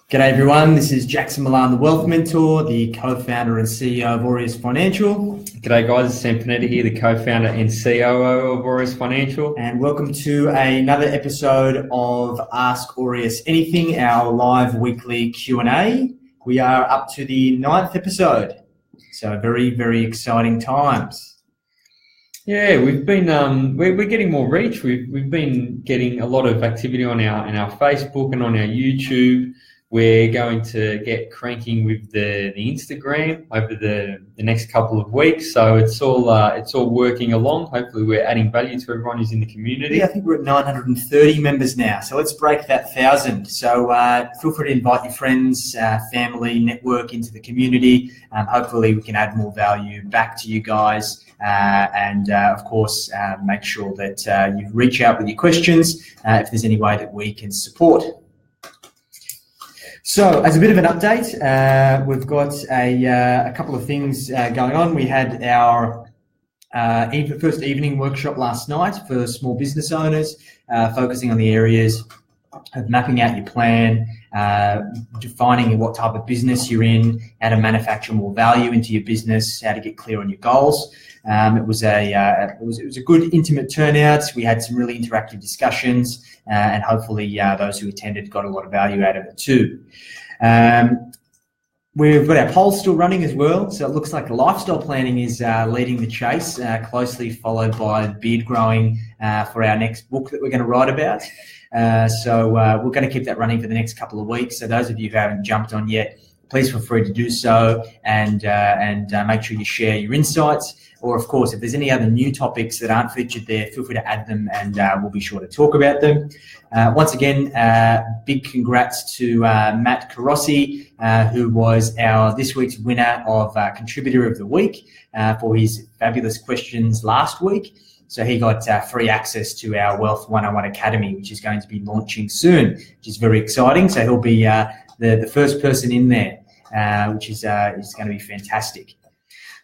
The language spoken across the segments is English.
G'day everyone, this is Jackson Millan, the Wealth Mentor, the co-founder and CEO of Aureus Financial. G'day guys, it's Panetta here, the co-founder and COO of Aureus Financial. And welcome to another episode of Ask Aureus Anything, our live weekly Q&A. We are up to the 9th episode, so very, very exciting times. Yeah, we've been we're getting more reach. We've been getting a lot of activity on our Facebook and on our YouTube. We're going to get cranking with the Instagram over the next couple of weeks. So it's all working along. Hopefully we're adding value to everyone who's in the community. Yeah, I think we're at 930 members now. So let's break that 1,000. So feel free to invite your friends, family, network into the community. Hopefully we can add more value back to you guys. And of course, make sure that you reach out with your questions if there's any way that we can support. So, as a bit of an update, we've got a couple of things going on. We had our first evening workshop last night for small business owners, focusing on the areas of mapping out your plan, defining what type of business you're in, how to manufacture more value into your business, how to get clear on your goals. It was a good intimate turnout. We had some really interactive discussions, and hopefully those who attended got a lot of value out of it too. We've got our polls still running as well, so it looks like lifestyle planning is leading the chase, closely followed by beard growing for our next book that we're going to write about. So we're going to keep that running for the next couple of weeks. So those of you who haven't jumped on yet, please feel free to do so, and make sure you share your insights. Or, of course, if there's any other new topics that aren't featured there, feel free to add them, and we'll be sure to talk about them. Once again, big congrats to Matt Carossi, who was our this week's winner of Contributor of the Week for his fabulous questions last week. So he got free access to our Wealth 101 Academy, which is going to be launching soon, which is very exciting. So he'll be the first person in there, which is going to be fantastic.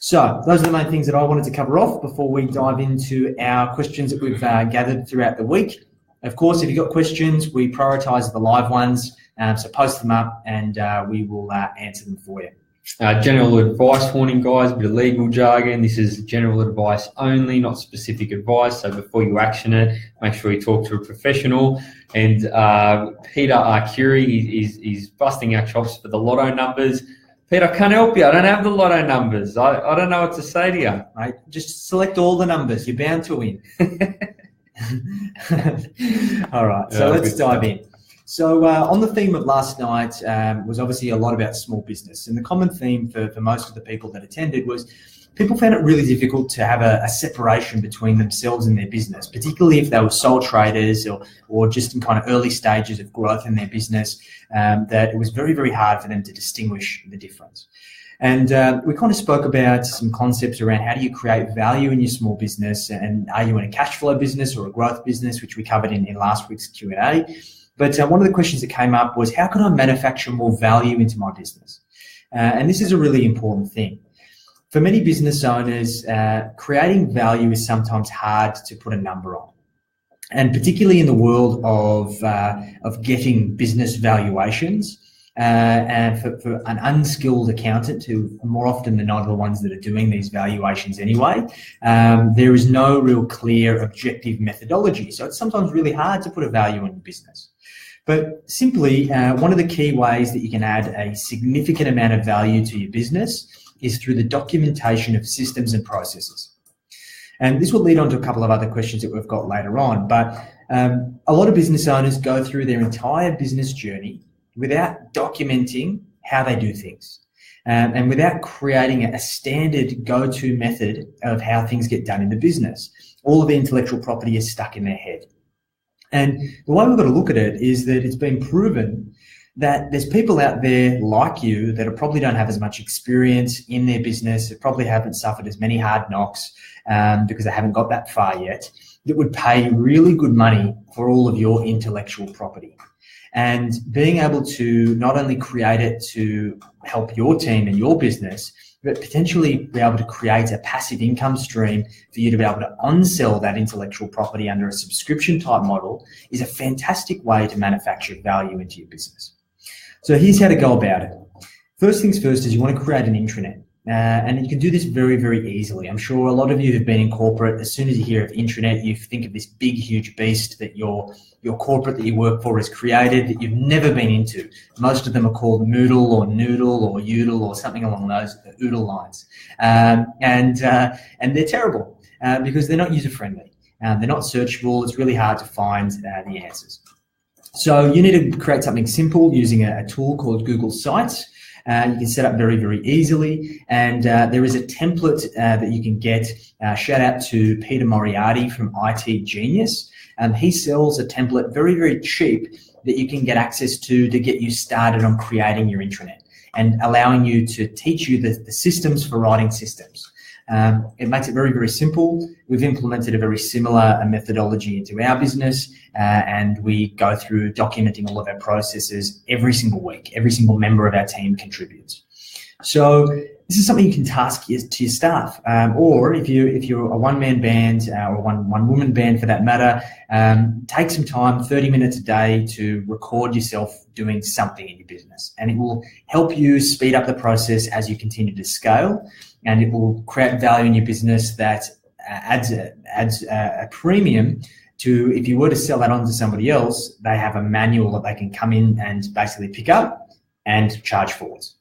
So those are the main things that I wanted to cover off before we dive into our questions that we've gathered throughout the week. Of course, if you've got questions, we prioritise the live ones, so post them up and we will answer them for you. General advice warning, guys, a bit of legal jargon. This is general advice only, not specific advice. So before you action it, make sure you talk to a professional. And Peter Arcuri is busting our chops for the lotto numbers. Peter, I can't help you. I don't have the lotto numbers. I don't know what to say to you. Right? Just select all the numbers. You're bound to win. All right, so let's dive in. So on the theme of last night was obviously a lot about small business. And the common theme for most of the people that attended was people found it really difficult to have a separation between themselves and their business, particularly if they were sole traders or just in kind of early stages of growth in their business, that it was very, very hard for them to distinguish the difference. And we kind of spoke about some concepts around how do you create value in your small business, and are you in a cash flow business or a growth business, which we covered in last week's Q&A. But one of the questions that came up was, how can I manufacture more value into my business? And this is a really important thing. For many business owners, creating value is sometimes hard to put a number on. And particularly in the world of getting business valuations, and for an unskilled accountant, who more often than not are the ones that are doing these valuations anyway, there is no real clear objective methodology. So it's sometimes really hard to put a value on your business. But simply, one of the key ways that you can add a significant amount of value to your business is through the documentation of systems and processes. And this will lead on to a couple of other questions that we've got later on. But a lot of business owners go through their entire business journey without documenting how they do things, and without creating a standard go-to method of how things get done in the business. All of the intellectual property is stuck in their head. And the way we've got to look at it is that it's been proven that there's people out there like you that probably don't have as much experience in their business, that probably haven't suffered as many hard knocks because they haven't got that far yet, that would pay really good money for all of your intellectual property. And being able to not only create it to help your team and your business, but potentially be able to create a passive income stream for you to be able to on-sell that intellectual property under a subscription type model is a fantastic way to manufacture value into your business. So here's how to go about it. First things first is you want to create an intranet. And you can do this very, very easily. I'm sure a lot of you have been in corporate. As soon as you hear of intranet, you think of this big, huge beast that your corporate that you work for has created that you've never been into. Most of them are called Moodle or Noodle or Udle or something along those Oodle lines. And they're terrible because they're not user-friendly. They're not searchable. It's really hard to find the answers. So you need to create something simple using a tool called Google Sites. You can set up very, very easily, and there is a template that you can get. Shout out to Peter Moriarty from IT Genius. He sells a template very, very cheap that you can get access to get you started on creating your intranet and allowing you to teach you the systems for writing systems. It makes it very, very simple. We've implemented a very similar methodology into our business, and we go through documenting all of our processes every single week. Every single member of our team contributes. So this is something you can task to your staff, or if you're a one-man band or one-woman band for that matter, take some time, 30 minutes a day, to record yourself doing something in your business, and it will help you speed up the process as you continue to scale. And it will create value in your business that adds a premium to, if you were to sell that on to somebody else, they have a manual that they can come in and basically pick up and charge forwards.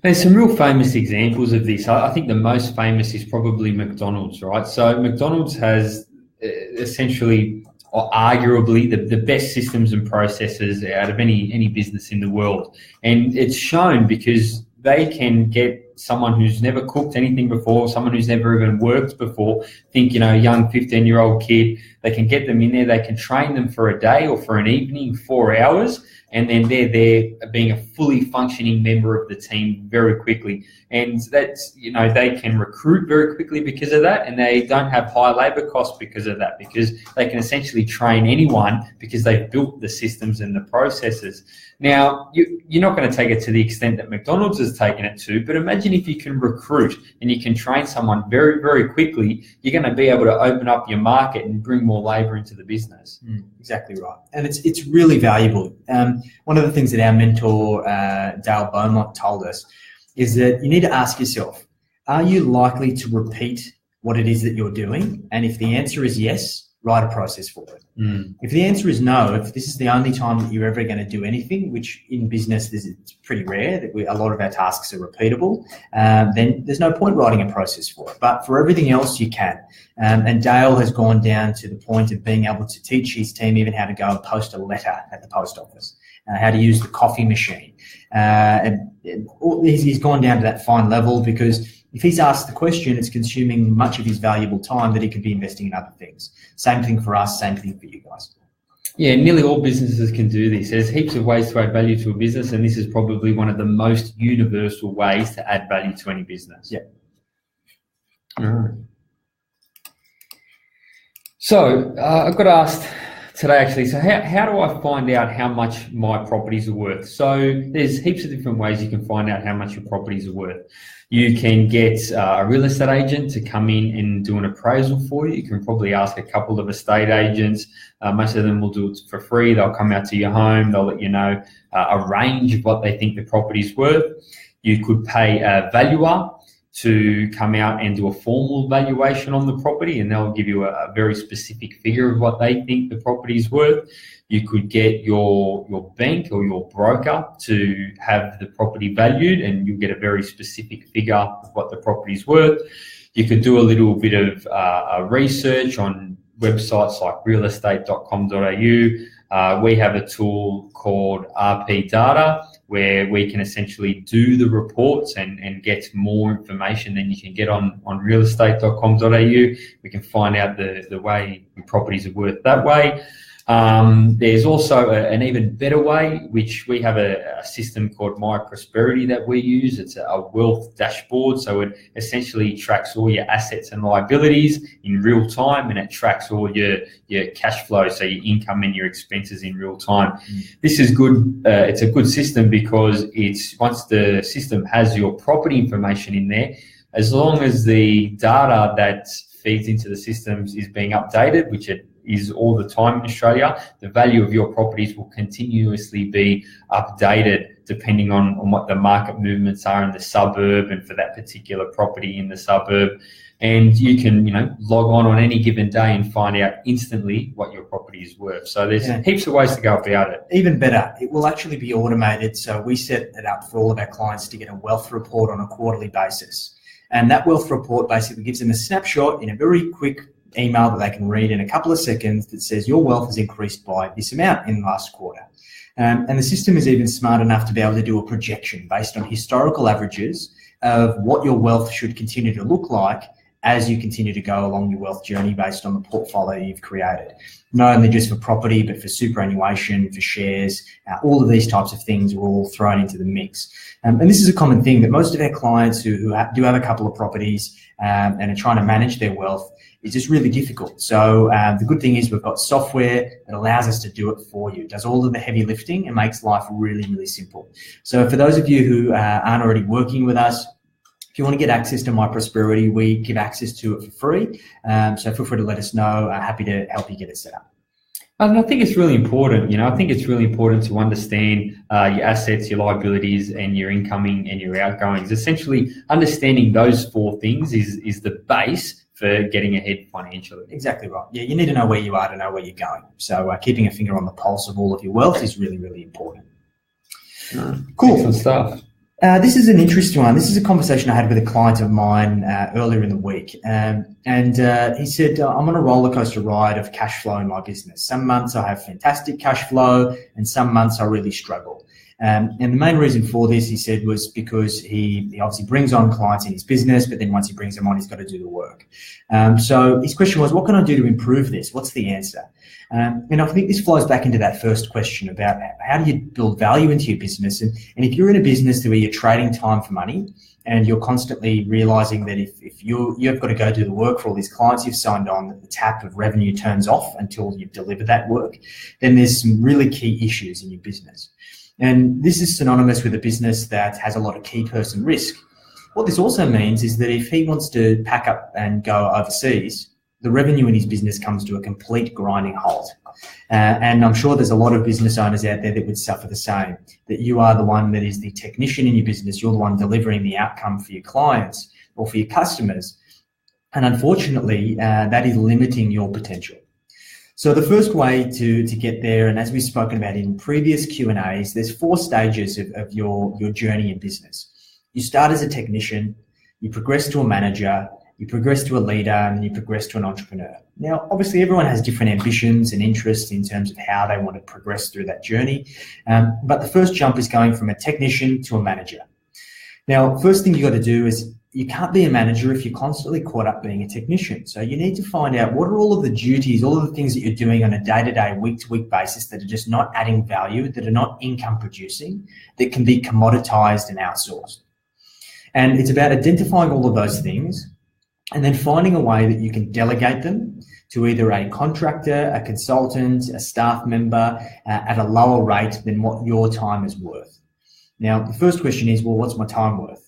There's some real famous examples of this. I think the most famous is probably McDonald's, right? So McDonald's has essentially, or arguably, the best systems and processes out of any business in the world. And it's shown because they can get someone who's never cooked anything before, someone who's never even worked before, think, a young 15-year-old kid, they can get them in there, they can train them for a day or for an evening, 4 hours, and then they're there being a fully functioning member of the team very quickly. And that's, they can recruit very quickly because of that, and they don't have high labor costs because of that, because they can essentially train anyone because they've built the systems and the processes. Now, you're not going to take it to the extent that McDonald's has taken it to, but imagine if you can recruit and you can train someone very, very quickly, you're going to be able to open up your market and bring more labor into the business. Exactly right. And it's really valuable. One of the things that our mentor, Dale Beaumont, told us is that you need to ask yourself, are you likely to repeat what it is that you're doing? And if the answer is yes, write a process for it. If the answer is no, if this is the only time that you're ever going to do anything, which in business it's pretty rare that a lot of our tasks are repeatable, then there's no point writing a process for it. But for everything else, you can. And Dale has gone down to the point of being able to teach his team even how to go and post a letter at the post office, how to use the coffee machine. He's gone down to that fine level because if he's asked the question, it's consuming much of his valuable time that he could be investing in other things. Same thing for us, same thing for you guys. Yeah, nearly all businesses can do this. There's heaps of ways to add value to a business, and this is probably one of the most universal ways to add value to any business. Yeah. All right. So I got asked today actually, so how do I find out how much my properties are worth? So there's heaps of different ways you can find out how much your properties are worth. You can get a real estate agent to come in and do an appraisal for you. You can probably ask a couple of estate agents. Most of them will do it for free. They'll come out to your home. They'll let you know a range of what they think the property's worth. You could pay a valuer to come out and do a formal valuation on the property, and they'll give you a very specific figure of what they think the property is worth. You could get your bank or your broker to have the property valued, and you'll get a very specific figure of what the property is worth. You could do a little bit of research on websites like realestate.com.au. We have a tool called RP Data, where we can essentially do the reports and get more information than you can get on realestate.com.au. We can find out the way properties are worth that way. There's also an even better way, which we have a system called My Prosperity that we use. It's a wealth dashboard. So it essentially tracks all your assets and liabilities in real time, and it tracks all your cash flow, so your income and your expenses in real time. This is good. It's a good system because once the system has your property information in there, as long as the data that feeds into the systems is being updated, which it is all the time in Australia. The value of your properties will continuously be updated depending on what the market movements are in the suburb and for that particular property in the suburb. And you can, log on any given day and find out instantly what your property is worth. So there's heaps of ways to go about it. Even better, it will actually be automated. So we set it up for all of our clients to get a wealth report on a quarterly basis. And that wealth report basically gives them a snapshot in a very quick email that they can read in a couple of seconds that says your wealth has increased by this amount in the last quarter. And the system is even smart enough to be able to do a projection based on historical averages of what your wealth should continue to look like as you continue to go along your wealth journey based on the portfolio you've created. Not only just for property, but for superannuation, for shares, all of these types of things were all thrown into the mix. And this is a common thing that most of our clients who do have a couple of properties and are trying to manage their wealth, is just really difficult. So the good thing is we've got software that allows us to do it for you. It does all of the heavy lifting and makes life really, really simple. So for those of you who aren't already working with us, if you want to get access to My Prosperity, we give access to it for free. So feel free to let us know. Happy to help you get it set up. And I think it's really important, I think it's really important to understand your assets, your liabilities, and your incoming and your outgoings. Essentially, understanding those four things is the base for getting ahead financially. Exactly right. Yeah, you need to know where you are to know where you're going. So keeping a finger on the pulse of all of your wealth is really, really important. Cool. Excellent stuff. This is an interesting one. This is a conversation I had with a client of mine earlier in the week. And he said, I'm on a roller coaster ride of cash flow in my business. Some months I have fantastic cash flow and some months I really struggle. And the main reason for this, he said, was because he obviously brings on clients in his business, but then once he brings them on, he's got to do the work. So his question was, what can I do to improve this? What's the answer? And I think this flows back into that first question about how do you build value into your business? And if you're in a business where you're trading time for money and you're constantly realizing that if you've got to go do the work for all these clients you've signed on, that the tap of revenue turns off until you've delivered that work, then there's some really key issues in your business. And this is synonymous with a business that has a lot of key person risk. What this also means is that if he wants to pack up and go overseas, the revenue in his business comes to a complete grinding halt. And I'm sure there's a lot of business owners out there that would suffer the same, that you are the one that is the technician in your business, you're the one delivering the outcome for your clients or for your customers. And unfortunately, that is limiting your potential. So the first way to get there, and as we've spoken about in previous Q&As, there's 4 stages of your journey in business. You start as a technician, you progress to a manager, you progress to a leader, and you progress to an entrepreneur. Now, obviously, everyone has different ambitions and interests in terms of how they want to progress through that journey. But the first jump is going from a technician to a manager. Now, first thing you got to do is you can't be a manager if you're constantly caught up being a technician. So you need to find out what are all of the duties, all of the things that you're doing on a day-to-day, week-to-week basis that are just not adding value, that are not income producing, that can be commoditized and outsourced. And it's about identifying all of those things and then finding a way that you can delegate them to either a contractor, a consultant, a staff member at a lower rate than what your time is worth. Now, the first question is, well, what's my time worth?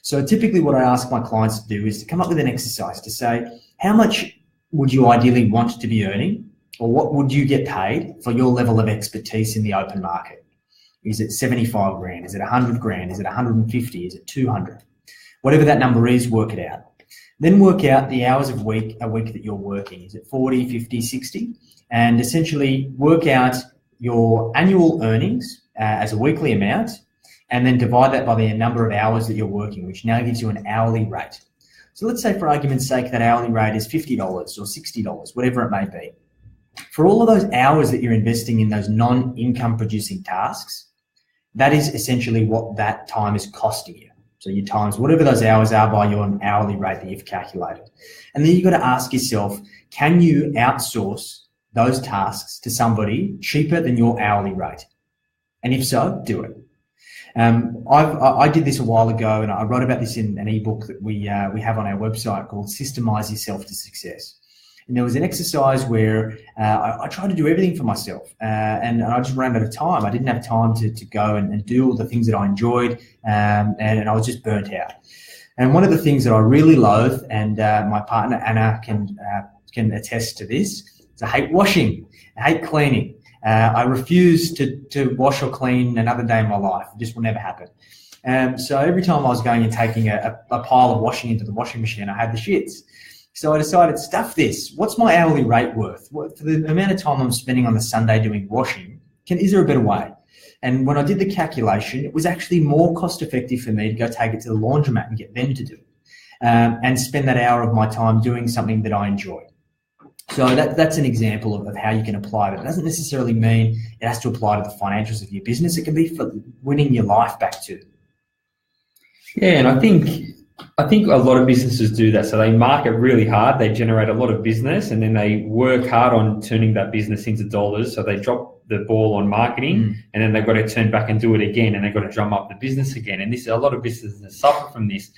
So typically what I ask my clients to do is to come up with an exercise to say, how much would you ideally want to be earning, or what would you get paid for your level of expertise in the open market? Is it 75 grand? Is it 100 grand? Is it 150? Is it 200? Whatever that number is, work it out. Then work out the hours of a week that you're working. Is it 40, 50, 60? And essentially work out your annual earnings as a weekly amount, and then divide that by the number of hours that you're working, which now gives you an hourly rate. So let's say, for argument's sake, that hourly rate is $50 or $60, whatever it may be. For all of those hours that you're investing in those non-income producing tasks, that is essentially what that time is costing you. So you times whatever those hours are by your hourly rate that you've calculated. And then you've got to ask yourself, can you outsource those tasks to somebody cheaper than your hourly rate? And if so, do it. I did this a while ago, and I wrote about this in an ebook that we have on our website called Systemize Yourself to Success. And there was an exercise where I tried to do everything for myself, and I just ran out of time. I didn't have time to go and do all the things that I enjoyed, and I was just burnt out. And one of the things that I really loathe, and my partner Anna can attest to this, So I hate washing. I hate cleaning. I refuse to wash or clean another day in my life. It just will never happen. So every time I was going and taking a pile of washing into the washing machine, I had the shits. So I decided, stuff this. What's my hourly rate worth? For the amount of time I'm spending on the Sunday doing washing, is there a better way? And when I did the calculation, it was actually more cost effective for me to go take it to the laundromat and get them to do it, and spend that hour of my time doing something that I enjoy. So that's an example of how you can apply it. It doesn't necessarily mean it has to apply to the financials of your business. It can be for winning your life back too. Yeah, and I think a lot of businesses do that. So they market really hard, they generate a lot of business, and then they work hard on turning that business into dollars. So they drop the ball on marketing, and then they've got to turn back and do it again, and they've got to drum up the business again. And a lot of businesses suffer from this.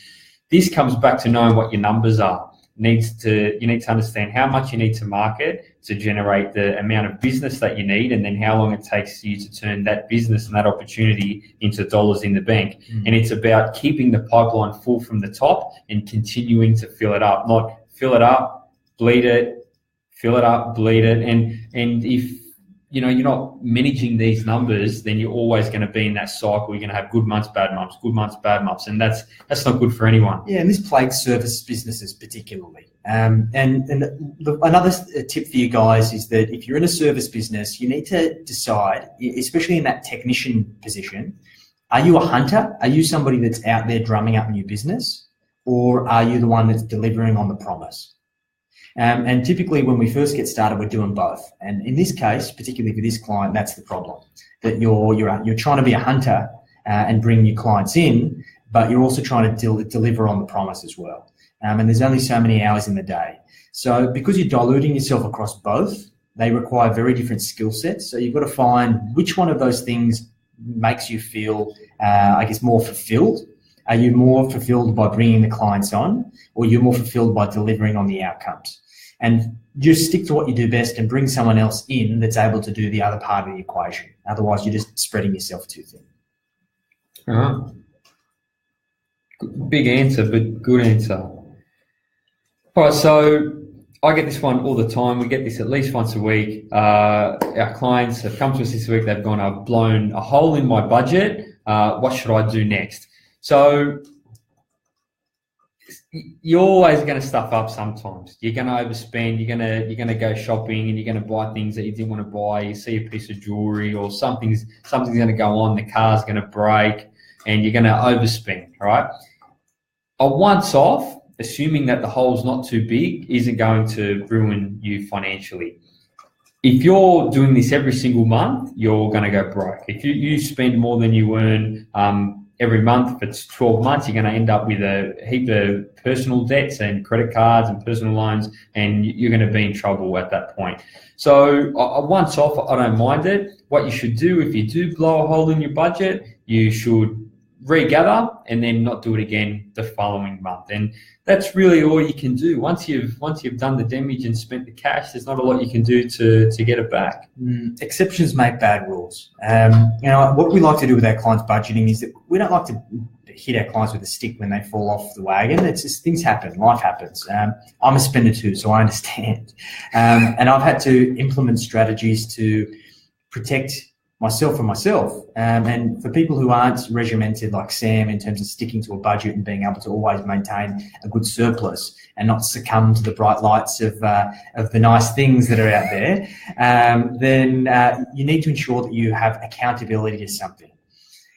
This comes back to knowing what your numbers are. You need to understand how much you need to market to generate the amount of business that you need, and then how long it takes you to turn that business and that opportunity into dollars in the bank. And it's about keeping the pipeline full from the top and continuing to fill it up, not fill it up, bleed it, fill it up, bleed it. And if you're not managing these numbers, then you're always going to be in that cycle. You're going to have good months, bad months, good months, bad months, and that's not good for anyone. Yeah, and this plagues service businesses particularly. Another tip for you guys is that if you're in a service business, you need to decide, especially in that technician position, are you a hunter? Are you somebody that's out there drumming up new business, or are you the one that's delivering on the promise? And typically when we first get started, we're doing both. And in this case, particularly for this client, that's the problem, that you're trying to be a hunter and bring new clients in, but you're also trying to deliver on the promise as well. And there's only so many hours in the day. So because you're diluting yourself across both, they require very different skill sets. So you've got to find which one of those things makes you feel, more fulfilled. Are you more fulfilled by bringing the clients on, or you're more fulfilled by delivering on the outcomes? And just stick to what you do best and bring someone else in that's able to do the other part of the equation. Otherwise, you're just spreading yourself too thin. Big answer, but good answer. All right, so I get this one all the time. We get this at least once a week. Our clients have come to us this week. They've gone, I've blown a hole in my budget. What should I do next? So you're always going to stuff up sometimes. You're going to overspend. You're going to go shopping, and you're going to buy things that you didn't want to buy. You see a piece of jewelry, or something's going to go on. The car's going to break, and you're going to overspend. All right. A once-off, assuming that the hole's not too big, isn't going to ruin you financially. If you're doing this every single month, you're going to go broke. If you spend more than you earn every month for 12 months, you're going to end up with a heap of personal debts and credit cards and personal loans, and you're going to be in trouble at that point. So once off, I don't mind it. What you should do, if you do blow a hole in your budget, you should regather and then not do it again the following month. And that's really all you can do. Once you've done the damage and spent the cash, there's not a lot you can do to get it back. Exceptions make bad rules. What we like to do with our clients' budgeting is that we don't like to hit our clients with a stick when they fall off the wagon. It's just, things happen, life happens. I'm a spender too, so I understand. And I've had to implement strategies to protect myself from myself. And for people who aren't regimented like Sam in terms of sticking to a budget and being able to always maintain a good surplus and not succumb to the bright lights of the nice things that are out there, then you need to ensure that you have accountability to something.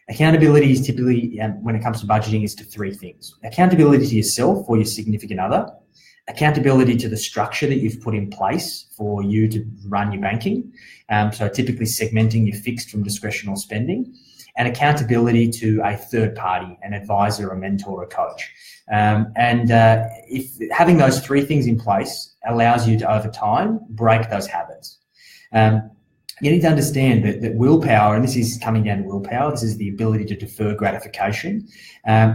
Accountability is typically, when it comes to budgeting, is to three things. Accountability to yourself or your significant other, accountability to the structure that you've put in place for you to run your banking, so typically segmenting your fixed from discretional spending, and accountability to a third party, an advisor, a mentor, a coach. If having those three things in place allows you to, over time, break those habits. You need to understand that willpower, and this is coming down to willpower, this is the ability to defer gratification,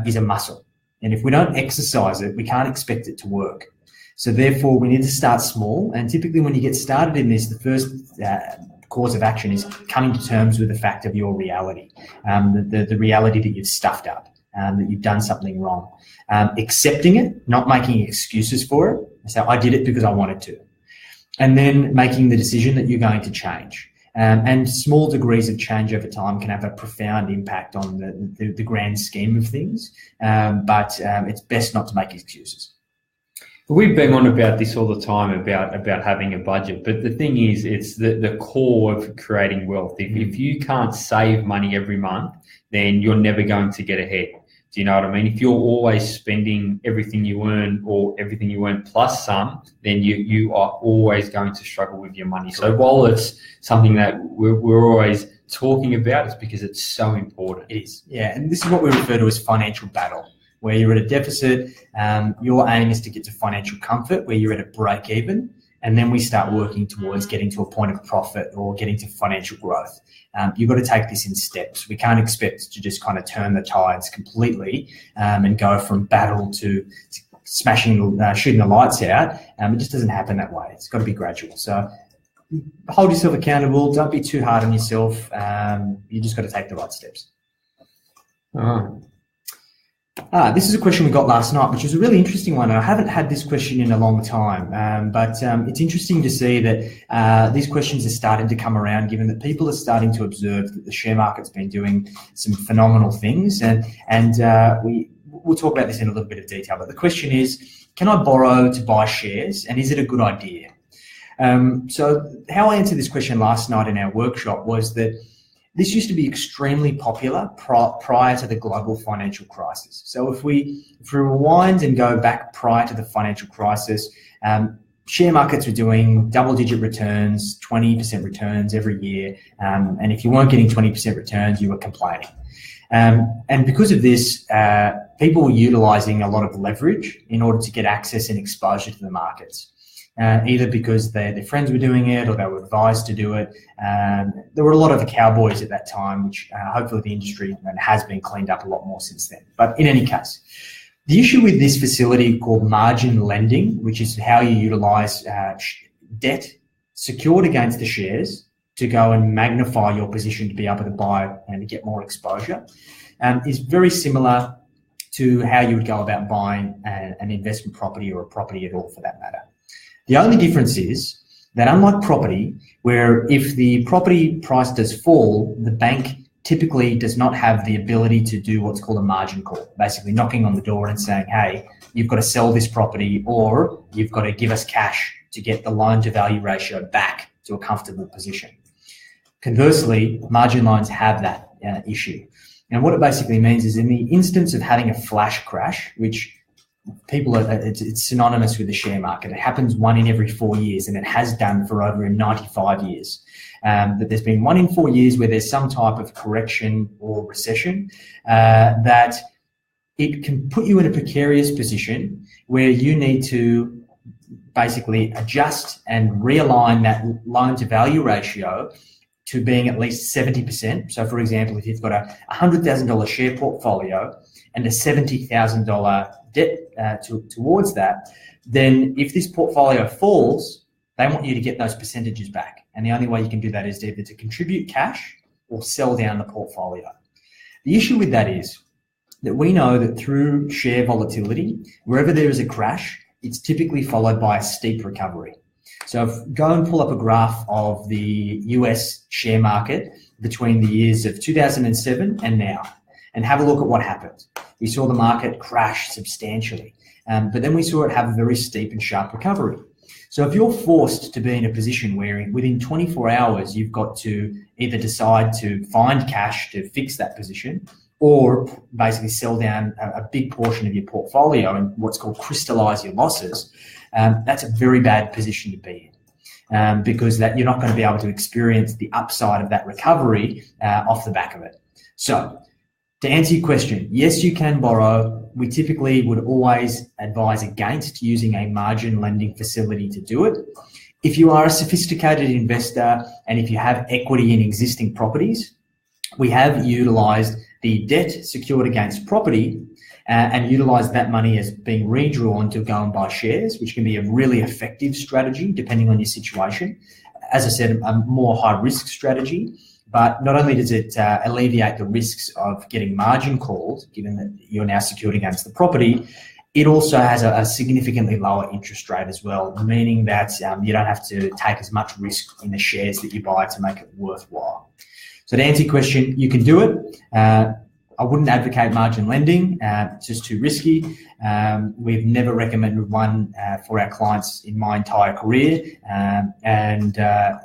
is a muscle. And if we don't exercise it, we can't expect it to work. So therefore, we need to start small. And typically when you get started in this, the first course of action is coming to terms with the fact of your reality, the reality that you've stuffed up, that you've done something wrong. Accepting it, not making excuses for it. So I did it because I wanted to. and then making the decision that you're going to change. And small degrees of change over time can have a profound impact on the grand scheme of things, but it's best not to make excuses. We've been on about this all the time about having a budget, but the thing is, it's the core of creating wealth. If you can't save money every month, then you're never going to get ahead. Do you know what I mean? If you're always spending everything you earn or everything you earn plus some, then you are always going to struggle with your money. So while it's something that we're always talking about, it's because it's so important. It is, yeah. And this is what we refer to as financial battle, where you're at a deficit. Your aim is to get to financial comfort, where you're at a break even, and then we start working towards getting to a point of profit or getting to financial growth. You've got to take this in steps. We can't expect to just kind of turn the tides completely and go from battle to shooting the lights out. It just doesn't happen that way. It's got to be gradual. So hold yourself accountable. Don't be too hard on yourself. You just got to take the right steps. This is a question we got last night, which was a really interesting one. I haven't had this question in a long time, but it's interesting to see that these questions are starting to come around, given that people are starting to observe that the share market's been doing some phenomenal things. And we'll talk about this in a little bit of detail. But the question is, can I borrow to buy shares, and is it a good idea? So how I answered this question last night in our workshop was that this used to be extremely popular prior to the global financial crisis. So if we rewind and go back prior to the financial crisis, share markets were doing double-digit returns, 20% returns every year. And if you weren't getting 20% returns, you were complaining. And because of this, people were utilizing a lot of leverage in order to get access and exposure to the markets. Either because their friends were doing it or they were advised to do it. There were a lot of cowboys at that time, which hopefully the industry has been cleaned up a lot more since then. But in any case, the issue with this facility called margin lending, which is how you utilize debt secured against the shares to go and magnify your position to be able to buy and to get more exposure, is very similar to how you would go about buying an investment property or a property at all for that matter. The only difference is that unlike property, where if the property price does fall, the bank typically does not have the ability to do what's called a margin call, basically knocking on the door and saying, hey, you've got to sell this property or you've got to give us cash to get the loan to value ratio back to a comfortable position. Conversely, margin loans have that issue. And what it basically means is in the instance of having a flash crash, which it's synonymous with the share market. It happens 1 in every 4 years, and it has done for over 95 years. But there's been 1 in 4 years where there's some type of correction or recession that it can put you in a precarious position where you need to basically adjust and realign that loan to value ratio to being at least 70%. So for example, if you've got a $100,000 share portfolio and a $70,000 debt towards that, then if this portfolio falls, they want you to get those percentages back. And the only way you can do that is either to contribute cash or sell down the portfolio. The issue with that is that we know that through share volatility, wherever there is a crash, it's typically followed by a steep recovery. So go and pull up a graph of the US share market between the years of 2007 and now, and have a look at what happened. We saw the market crash substantially, but then we saw it have a very steep and sharp recovery. So if you're forced to be in a position where within 24 hours, you've got to either decide to find cash to fix that position or basically sell down a big portion of your portfolio and what's called crystallize your losses, that's a very bad position to be in because that you're not going to be able to experience the upside of that recovery off the back of it. So to answer your question, yes, you can borrow. We typically would always advise against using a margin lending facility to do it. If you are a sophisticated investor and if you have equity in existing properties, we have utilized the debt secured against property and utilized that money as being redrawn to go and buy shares, which can be a really effective strategy depending on your situation. As I said, a more high risk strategy. But not only does it alleviate the risks of getting margin called, given that you're now secured against the property, It also has a significantly lower interest rate as well, meaning that you don't have to take as much risk in the shares that you buy to make it worthwhile. So to answer your question, you can do it. I wouldn't advocate margin lending. It's just too risky. We've never recommended one for our clients in my entire career. And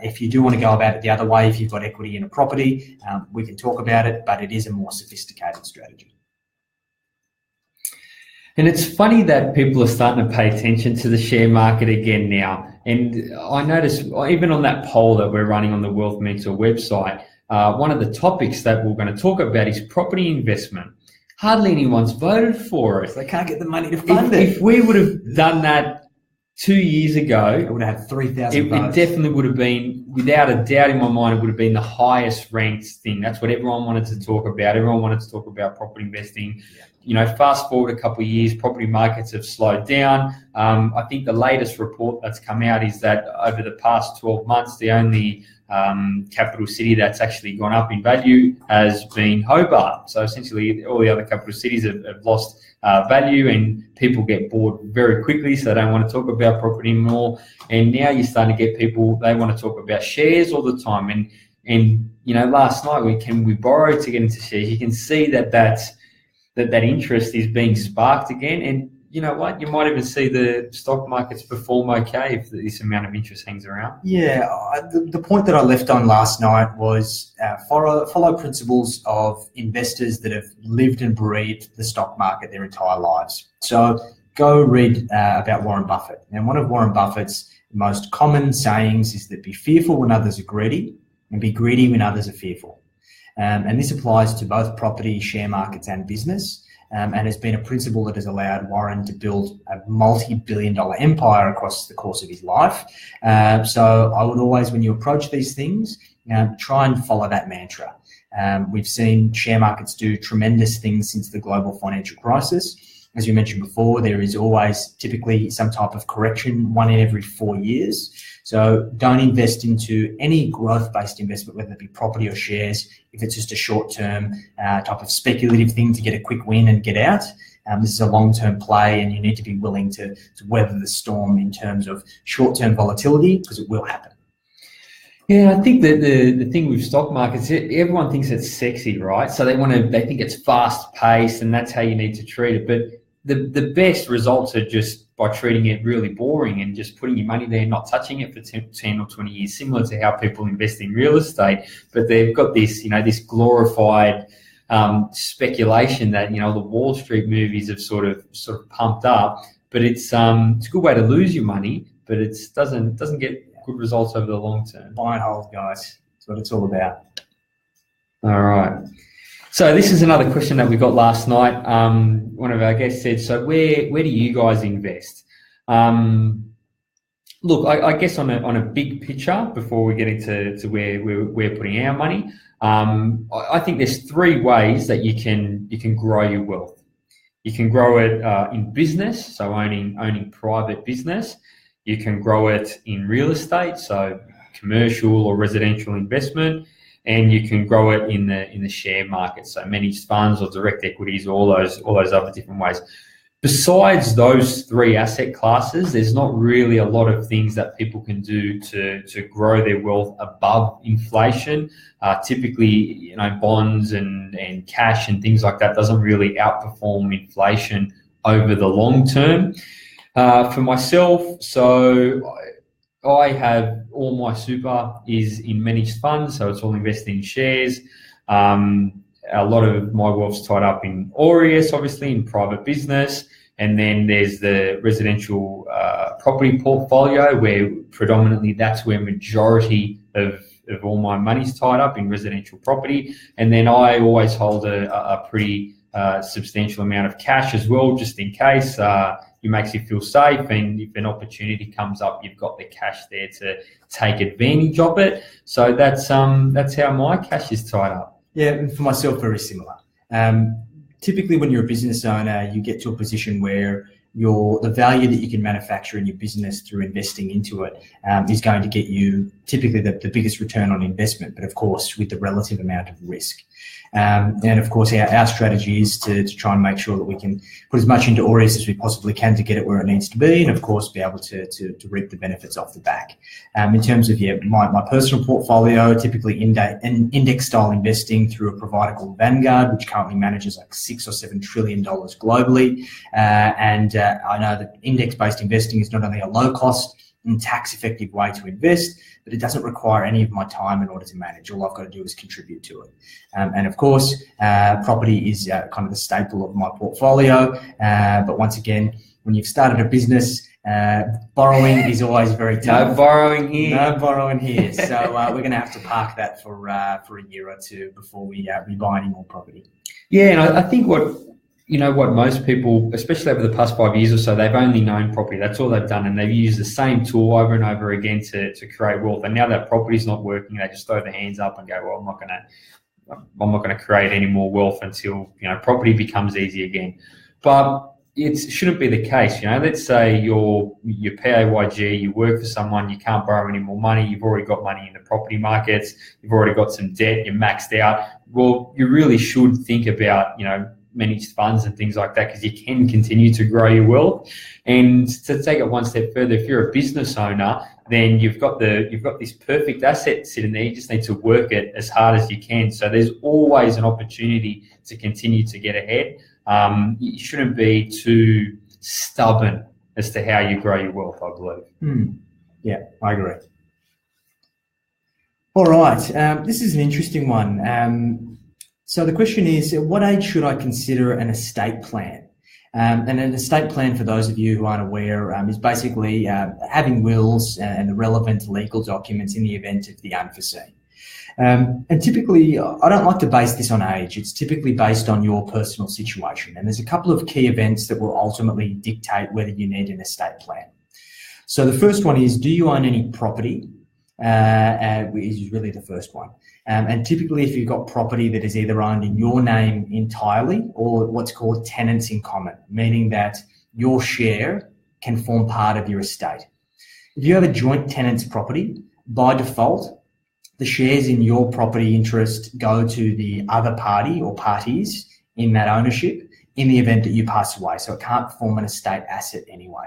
if you do want to go about it the other way, if you've got equity in a property, we can talk about it, but it is a more sophisticated strategy. And it's funny that people are starting to pay attention to the share market again now. And I noticed even on that poll that we're running on the Wealth Mentor website, one of the topics that we're going to talk about is property investment. Hardly anyone's voted for it. They can't get the money to fund it. If we would have done that 2 years ago, it would have had 3,000 votes. It definitely would have been, without a doubt in my mind, it would have been the highest ranked thing. That's what everyone wanted to talk about. Everyone wanted to talk about property investing. Yeah. You know, fast forward a couple of years, property markets have slowed down. I think the latest report that's come out is that over the past 12 months, the only capital city that's actually gone up in value has been Hobart. So essentially all the other capital cities have lost value, and people get bored very quickly, so they don't want to talk about property anymore. And now you're starting to get people, they want to talk about shares all the time. And you know, last night we borrowed to get into shares. You can see that interest is being sparked again. And you know what? You might even see the stock markets perform okay if this amount of interest hangs around. Yeah, the point that I left on last night was follow principles of investors that have lived and breathed the stock market their entire lives. So go read about Warren Buffett. And one of Warren Buffett's most common sayings is that be fearful when others are greedy and be greedy when others are fearful. And this applies to both property, share markets and business. And has been a principle that has allowed Warren to build a multi-billion-dollar empire across the course of his life. So I would always, when you approach these things, try and follow that mantra. We've seen share markets do tremendous things since the global financial crisis. As you mentioned before, there is always typically some type of correction, one in every 4 years. So don't invest into any growth-based investment, whether it be property or shares, if it's just a short-term type of speculative thing to get a quick win and get out. This is a long-term play, and you need to be willing to weather the storm in terms of short-term volatility, because it will happen. Yeah, I think that the thing with stock markets, everyone thinks it's sexy, right? So they think it's fast-paced, and that's how you need to treat it. But the best results are just by treating it really boring and just putting your money there and not touching it for 10 or 20 years, similar to how people invest in real estate. But they've got this, you know, this glorified speculation that, you know, the Wall Street movies have sort of pumped up. But it's a good way to lose your money, but it doesn't get good results over the long term. Buy and hold, guys. That's what it's all about. All right. So this is another question that we got last night. One of our guests said, so where do you guys invest? Look, I guess on a big picture, before we get into where we're putting our money, I think there's 3 ways that you can grow your wealth. You can grow it in business, so owning private business. You can grow it in real estate, so commercial or residential investment. And you can grow it in the share market, so managed funds or direct equities, all those other different ways. Besides those 3 asset classes, there's not really a lot of things that people can do to grow their wealth above inflation. Typically, you know, bonds and cash and things like that doesn't really outperform inflation over the long term. For myself, so I have all my super is in managed funds, so it's all invested in shares. A lot of my wealth's tied up in Aureus, obviously, in private business. And then there's the residential property portfolio, where predominantly that's where majority of all my money's tied up, in residential property. And then I always hold a pretty substantial amount of cash as well, just in case. It makes you feel safe, and if an opportunity comes up, you've got the cash there to take advantage of it. So that's how my cash is tied up. Yeah, and for myself, very similar. Typically, when you're a business owner, you get to a position where the value that you can manufacture in your business through investing into it is going to get you typically the biggest return on investment, but of course with the relative amount of risk. And of course, our strategy is to try and make sure that we can put as much into Aureus as we possibly can to get it where it needs to be, and of course, be able to reap the benefits off the back. In terms of my personal portfolio, typically index style investing through a provider called Vanguard, which currently manages like $6 or $7 trillion globally. And I know that index-based investing is not only a low cost and tax-effective way to invest, but it doesn't require any of my time in order to manage. All I've got to do is contribute to it. And of course, property is kind of the staple of my portfolio. But once again, when you've started a business, borrowing is always very tough. No borrowing here. No borrowing here. So we're going to have to park that for a year or two before we buy any more property. Yeah, and I think what most people, especially over the past 5 years or so, they've only known property. That's all they've done, and they've used the same tool over and over again to create wealth. And now that property's not working, they just throw their hands up and go, "Well, I'm not going to create any more wealth until property becomes easy again." But it shouldn't be the case. Let's say you're PAYG, you work for someone, you can't borrow any more money, you've already got money in the property markets, you've already got some debt, you're maxed out. Well, you really should think about managed funds and things like that, because you can continue to grow your wealth. And to take it one step further, if you're a business owner, then you've got this perfect asset sitting there. You just need to work it as hard as you can. So there's always an opportunity to continue to get ahead. You shouldn't be too stubborn as to how you grow your wealth, I believe. Yeah, I agree. All right, this is an interesting one. So the question is, at what age should I consider an estate plan? And an estate plan, for those of you who aren't aware, is basically having wills and the relevant legal documents in the event of the unforeseen. And typically, I don't like to base this on age. It's typically based on your personal situation. And there's a couple of key events that will ultimately dictate whether you need an estate plan. So the first one is, do you own any property? Is really the first one. And typically, if you've got property that is either owned in your name entirely or what's called tenants in common, meaning that your share can form part of your estate. If you have a joint tenants property, by default, the shares in your property interest go to the other party or parties in that ownership in the event that you pass away. So it can't form an estate asset anyway.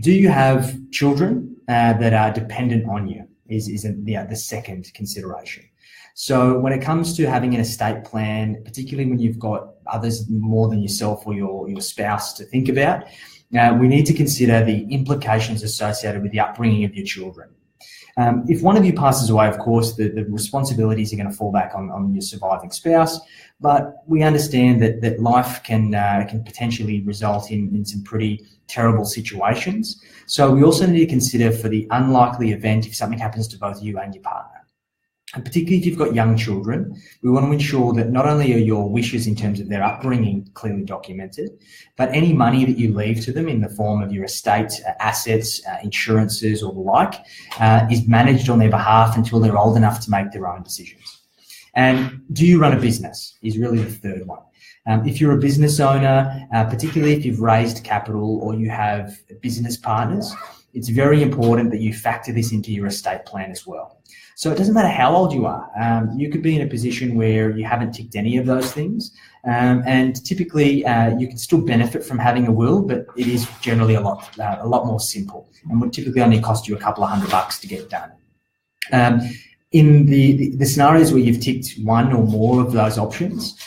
Do you have children that are dependent on you is the second consideration. So when it comes to having an estate plan, particularly when you've got others more than yourself or your spouse to think about, we need to consider the implications associated with the upbringing of your children. If one of you passes away, of course, the responsibilities are going to fall back on your surviving spouse, but we understand that life can potentially result in some pretty terrible situations. So we also need to consider for the unlikely event if something happens to both you and your partner. And particularly if you've got young children, we want to ensure that not only are your wishes in terms of their upbringing clearly documented, but any money that you leave to them in the form of your estate, assets, insurances or the like, is managed on their behalf until they're old enough to make their own decisions. And do you run a business is really the third one. If you're a business owner, particularly if you've raised capital or you have business partners, it's very important that you factor this into your estate plan as well. So it doesn't matter how old you are. You could be in a position where you haven't ticked any of those things. And typically you can still benefit from having a will, but it is generally a lot more simple and would typically only cost you a couple of $100 to get done. In the scenarios where you've ticked one or more of those options,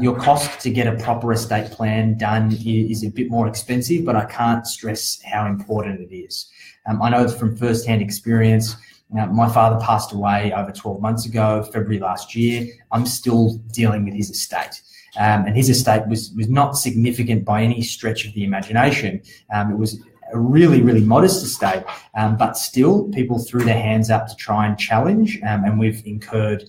your cost to get a proper estate plan done is a bit more expensive, but I can't stress how important it is. I know from first-hand experience, my father passed away over 12 months ago, February last year. I'm still dealing with his estate. And his estate was not significant by any stretch of the imagination. It was a really, really modest estate, but still people threw their hands up to try and challenge, and we've incurred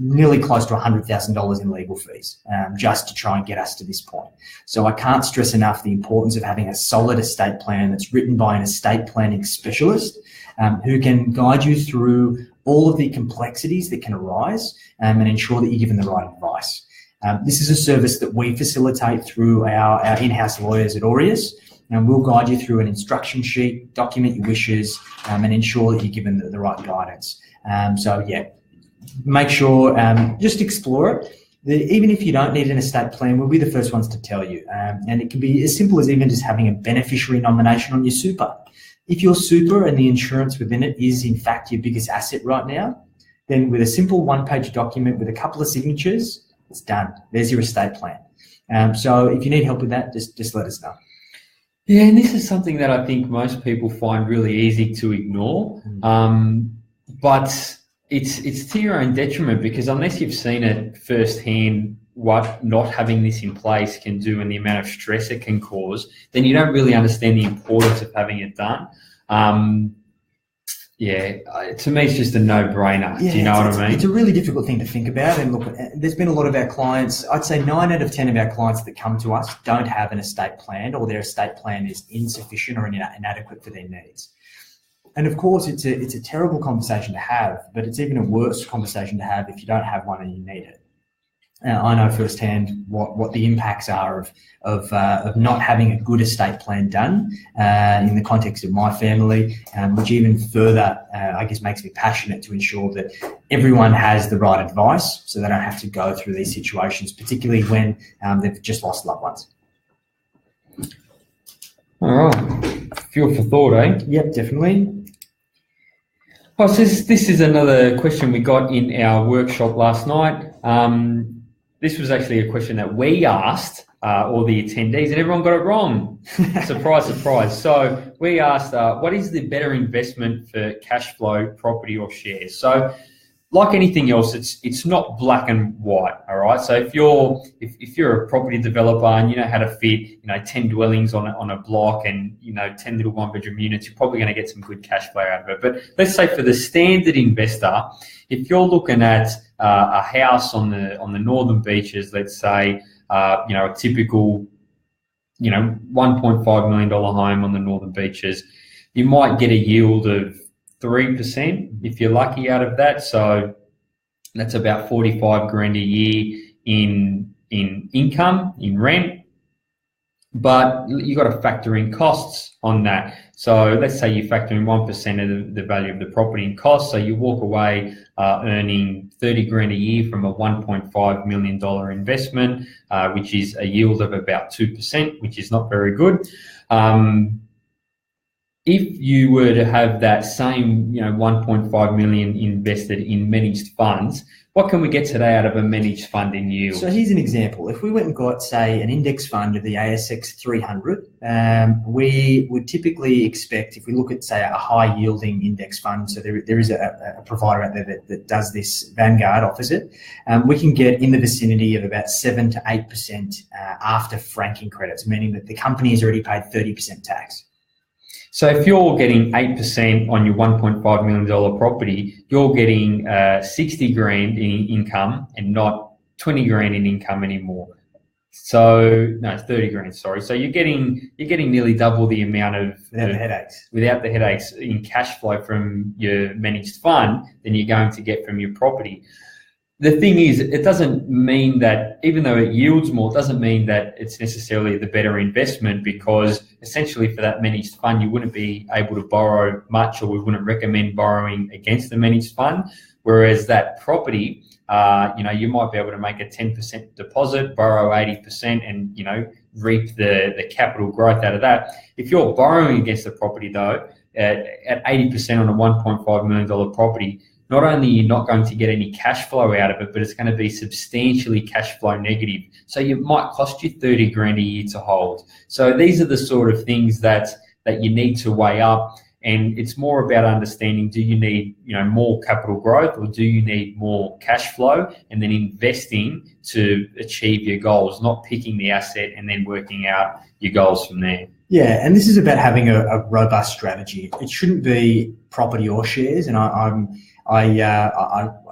nearly close to $100,000 in legal fees just to try and get us to this point. So I can't stress enough the importance of having a solid estate plan that's written by an estate planning specialist who can guide you through all of the complexities that can arise and ensure that you're given the right advice. This is a service that we facilitate through our in-house lawyers at Aureus, and we'll guide you through an instruction sheet, document your wishes, and ensure that you're given the right guidance. So yeah, make sure, just explore it. Even if you don't need an estate plan, we'll be the first ones to tell you. And it can be as simple as even just having a beneficiary nomination on your super. If your super and the insurance within it is in fact your biggest asset right now, then with a simple one-page document with a couple of signatures, it's done. There's your estate plan. So if you need help with that, just let us know. Yeah, and this is something that I think most people find really easy to ignore. But it's to your own detriment, because unless you've seen it firsthand what not having this in place can do and the amount of stress it can cause, then you don't really understand the importance of having it done. To me, it's just a no-brainer. Yeah, do you know what I mean? It's a really difficult thing to think about. And look, there's been a lot of our clients, I'd say 9 out of 10 of our clients that come to us don't have an estate plan, or their estate plan is insufficient or inadequate for their needs. And of course, it's a terrible conversation to have, but it's even a worse conversation to have if you don't have one and you need it. I know firsthand what the impacts are of not having a good estate plan done in the context of my family, which even further, I guess, makes me passionate to ensure that everyone has the right advice so they don't have to go through these situations, particularly when they've just lost loved ones. All right. Fuel for thought, eh? Yep, definitely. Oh, so this is another question we got in our workshop last night. This was actually a question that we asked all the attendees, and everyone got it wrong. Surprise, surprise. So we asked, what is the better investment for cash flow, property or shares? So like anything else, it's not black and white, all right? So if you're a property developer and you know how to fit 10 dwellings on a block and 10 little one-bedroom units, you're probably going to get some good cash flow out of it. But let's say for the standard investor, if you're looking at a house on the northern beaches, let's say a typical $1.5 million home on the northern beaches, you might get a yield of 3% if you're lucky out of that. So that's about 45 grand a year in income, in rent. But you got to factor in costs on that. So let's say you factor in 1% of the value of the property in costs. So you walk away earning 30 grand a year from a $1.5 million investment, which is a yield of about 2%, which is not very good. If you were to have that same, 1.5 million invested in managed funds, what can we get today out of a managed fund in yield? So here's an example. If we went and got, say, an index fund of the ASX 300, we would typically expect, if we look at, say, a high yielding index fund, so there is a provider out there that does this, Vanguard offers it, we can get in the vicinity of about 7 to 8% after franking credits, meaning that the company has already paid 30% tax. So if you're getting 8% on your $1.5 million property, you're getting 60 grand in income and not 20 grand in income anymore. So no, it's 30 grand. Sorry. So you're getting nearly double the amount of without the headaches in cash flow from your managed fund than you're going to get from your property. The thing is, it doesn't mean that, even though it yields more, it doesn't mean that it's necessarily the better investment, because essentially for that managed fund, you wouldn't be able to borrow much, or we wouldn't recommend borrowing against the managed fund. Whereas that property, you might be able to make a 10% deposit, borrow 80% and, reap the capital growth out of that. If you're borrowing against the property though, at 80% on a $1.5 million property, not only are you not going to get any cash flow out of it, but it's going to be substantially cash flow negative. So it might cost you 30 grand a year to hold. So these are the sort of things that you need to weigh up. And it's more about understanding, do you need more capital growth, or do you need more cash flow, and then investing to achieve your goals, not picking the asset and then working out your goals from there. Yeah, and this is about having a robust strategy. It shouldn't be property or shares, and I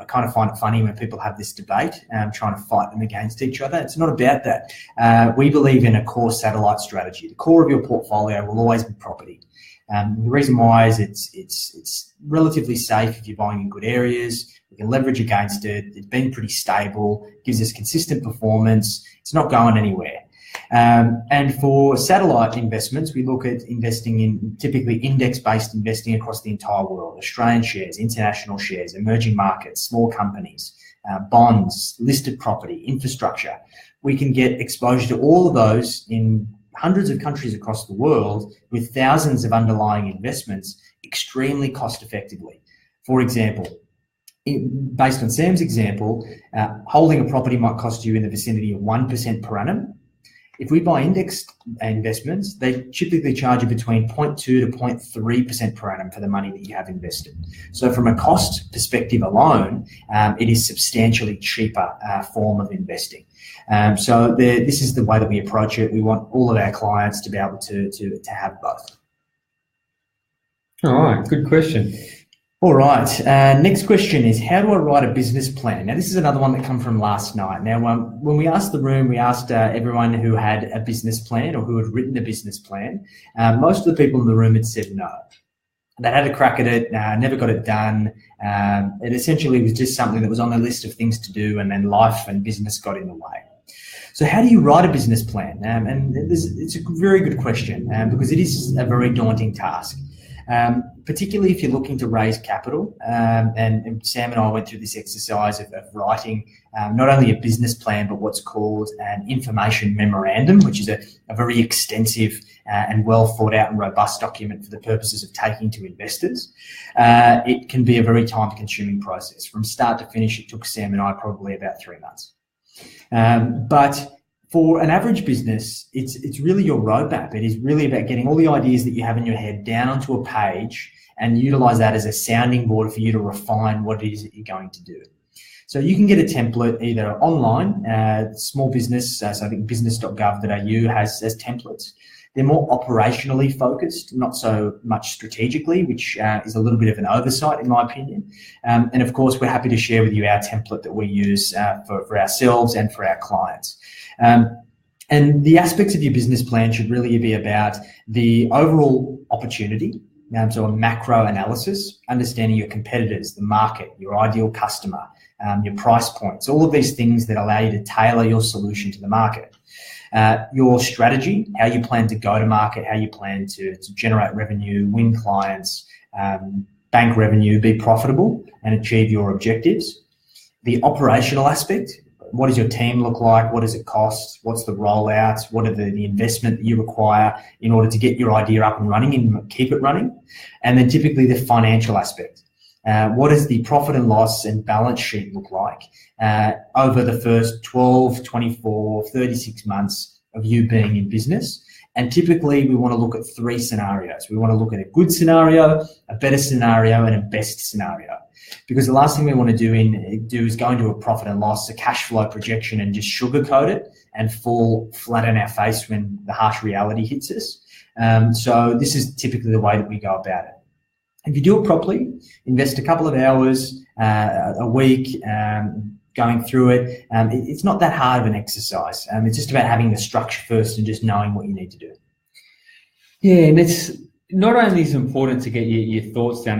kind of find it funny when people have this debate, trying to fight them against each other. It's not about that. We believe in a core satellite strategy. The core of your portfolio will always be property. The reason why is it's relatively safe if you're buying in good areas. We can leverage against it. It's been pretty stable, gives us consistent performance. It's not going anywhere. And for satellite investments, we look at investing in typically index-based investing across the entire world: Australian shares, international shares, emerging markets, small companies, bonds, listed property, infrastructure. We can get exposure to all of those in hundreds of countries across the world with thousands of underlying investments extremely cost effectively. For example, based on Sam's example, holding a property might cost you in the vicinity of 1% per annum. If we buy indexed investments, they typically charge you between 0.2 to 0.3% per annum for the money that you have invested. So from a cost perspective alone, it is substantially cheaper form of investing. So this is the way that we approach it. We want all of our clients to be able to have both. All right, good question. All right, next question is, how do I write a business plan? Now, this is another one that came from last night. Now, when we asked the room, we asked everyone who had a business plan or who had written a business plan. Most of the people in the room had said no. They had a crack at it, never got it done. It essentially was just something that was on the list of things to do, and then life and business got in the way. So how do you write a business plan? It's a very good question because it is a very daunting task. Particularly if you're looking to raise capital. And Sam and I went through this exercise of writing not only a business plan, but what's called an information memorandum, which is a very extensive and well thought out and robust document for the purposes of taking to investors. It can be a very time consuming process. From start to finish, it took Sam and I probably about 3 months. But for an average business, it's really your roadmap. It is really about getting all the ideas that you have in your head down onto a page and utilize that as a sounding board for you to refine what it is that you're going to do. So you can get a template either online, small business, so I think business.gov.au has templates. They're more operationally focused, not so much strategically, which is a little bit of an oversight in my opinion. And of course, we're happy to share with you our template that we use for ourselves and for our clients. And the aspects of your business plan should really be about the overall opportunity, so a macro analysis, understanding your competitors, the market, your ideal customer, your price points, all of these things that allow you to tailor your solution to the market. Your strategy, how you plan to go to market, how you plan to generate revenue, win clients, bank revenue, be profitable and achieve your objectives. The operational aspect, what does your team look like? What does it cost? What's the rollout? What are the investment that you require in order to get your idea up and running and keep it running? And then typically the financial aspect. What does the profit and loss and balance sheet look like over the first 12, 24, 36 months of you being in business? And typically we want to look at 3 scenarios. We want to look at a good scenario, a better scenario, and a best scenario. Because the last thing we want to do is go into a profit and loss, a cash flow projection, and just sugarcoat it and fall flat on our face when the harsh reality hits us. So this is typically the way that we go about it. If you do it properly, invest a couple of hours a week going through it. It's not that hard of an exercise. It's just about having the structure first and just knowing what you need to do. Yeah, and it's not only is it important to get your thoughts down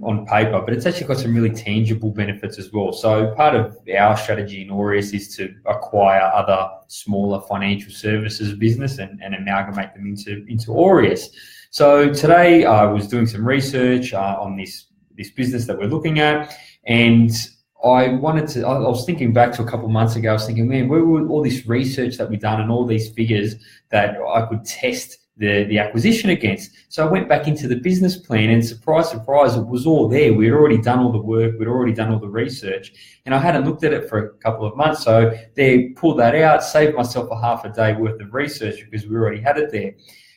on paper, but it's actually got some really tangible benefits as well. So part of our strategy in Aureus is to acquire other smaller financial services business and amalgamate them into Aureus. So today I was doing some research on this business that we're looking at, and I was thinking back to a couple of months ago. I was thinking, man, where were all this research that we've done and all these figures that I could test the acquisition against? So I went back into the business plan, and surprise, surprise, it was all there. We'd already done all the work. We'd already done all the research, and I hadn't looked at it for a couple of months. So they pulled that out, saved myself a half a day worth of research because we already had it there.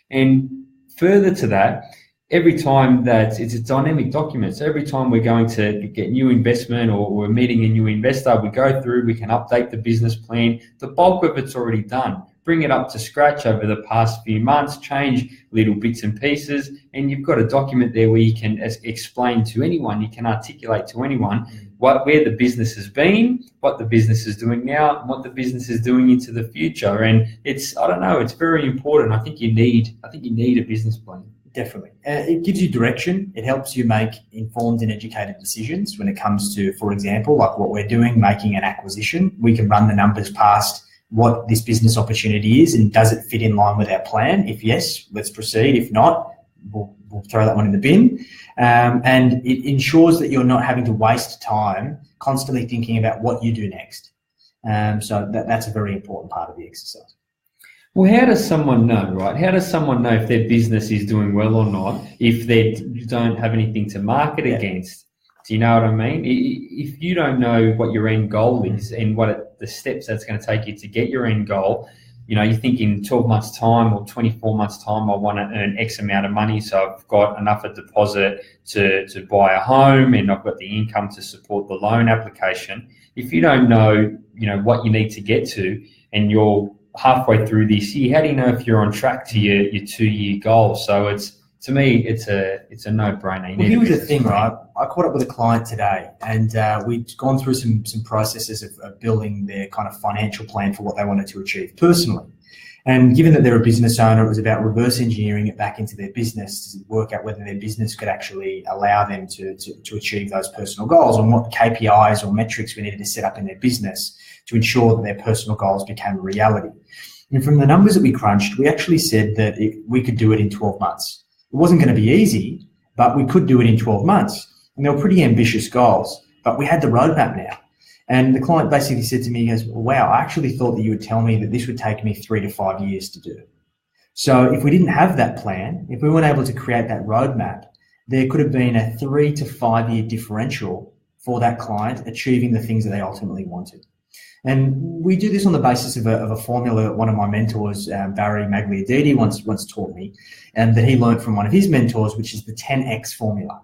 And further to that, every time that it's a dynamic document, so every time we're going to get new investment or we're meeting a new investor, we go through, we can update the business plan. The bulk of it's already done. Bring it up to scratch over the past few months, change little bits and pieces, and you've got a document there where you can explain to anyone, you can articulate to anyone where the business has been, what the business is doing now, and what the business is doing into the future. And it's very important. I think you need a business plan. Definitely. It gives you direction. It helps you make informed and educated decisions when it comes to, for example, like what we're doing, making an acquisition. We can run the numbers past what this business opportunity is and does it fit in line with our plan? If yes, let's proceed. If not, we'll throw that one in the bin. And it ensures that you're not having to waste time constantly thinking about what you do next. So that's a very important part of the exercise. Well, how does someone know, right? How does someone know if their business is doing well or not if they don't have anything to market against? Do you know what I mean? If you don't know what your end goal is and what the steps that's going to take you to get your end goal, you think in 12 months' time or 24 months' time, I want to earn X amount of money, so I've got enough a deposit to buy a home and I've got the income to support the loan application. If you don't know, what you need to get to and you're halfway through this year, how do you know if you're on track to your 2-year goal? So to me, it's a no-brainer. Well, here was the thing, right? I caught up with a client today, and we'd gone through some processes of building their kind of financial plan for what they wanted to achieve personally. And given that they're a business owner, it was about reverse engineering it back into their business to work out whether their business could actually allow them to achieve those personal goals, and what KPIs or metrics we needed to set up in their business to ensure that their personal goals became a reality. And from the numbers that we crunched, we actually said that we could do it in 12 months. It wasn't going to be easy, but we could do it in 12 months. And they were pretty ambitious goals, but we had the roadmap now. And the client basically said to me, he goes, wow, I actually thought that you would tell me that this would take me 3 to 5 years to do. So if we didn't have that plan, if we weren't able to create that roadmap, there could have been a 3 to 5 year differential for that client achieving the things that they ultimately wanted. And we do this on the basis of a formula that one of my mentors, Barry Magliaditi, once taught me, and that he learned from one of his mentors, which is the 10x formula.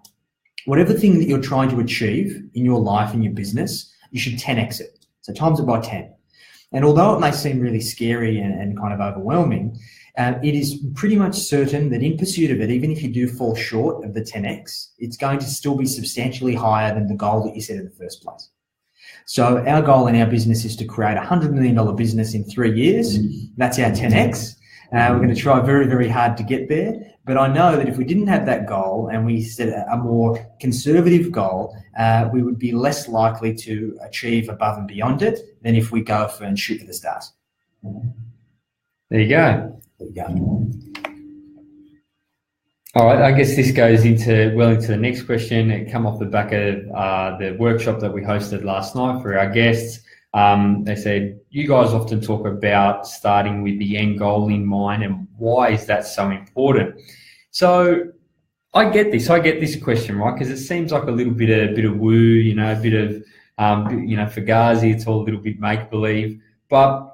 Whatever thing that you're trying to achieve in your life, in your business, you should 10x it. So times it by 10. And although it may seem really scary and kind of overwhelming, it is pretty much certain that in pursuit of it, even if you do fall short of the 10x, it's going to still be substantially higher than the goal that you set in the first place. So our goal in our business is to create a $100 million business in 3 years. That's our 10x. We're going to try very, very hard to get there. But I know that if we didn't have that goal and we set a more conservative goal, we would be less likely to achieve above and beyond it than if we go for and shoot for the stars. There you go. There you go. All right, I guess this goes into the next question. It come off the back of the workshop that we hosted last night for our guests. They said, you guys often talk about starting with the end goal in mind, and why is that so important? So I get this question, right? Because it seems like a bit of woo, a bit of, fugazi. It's all a little bit make-believe, but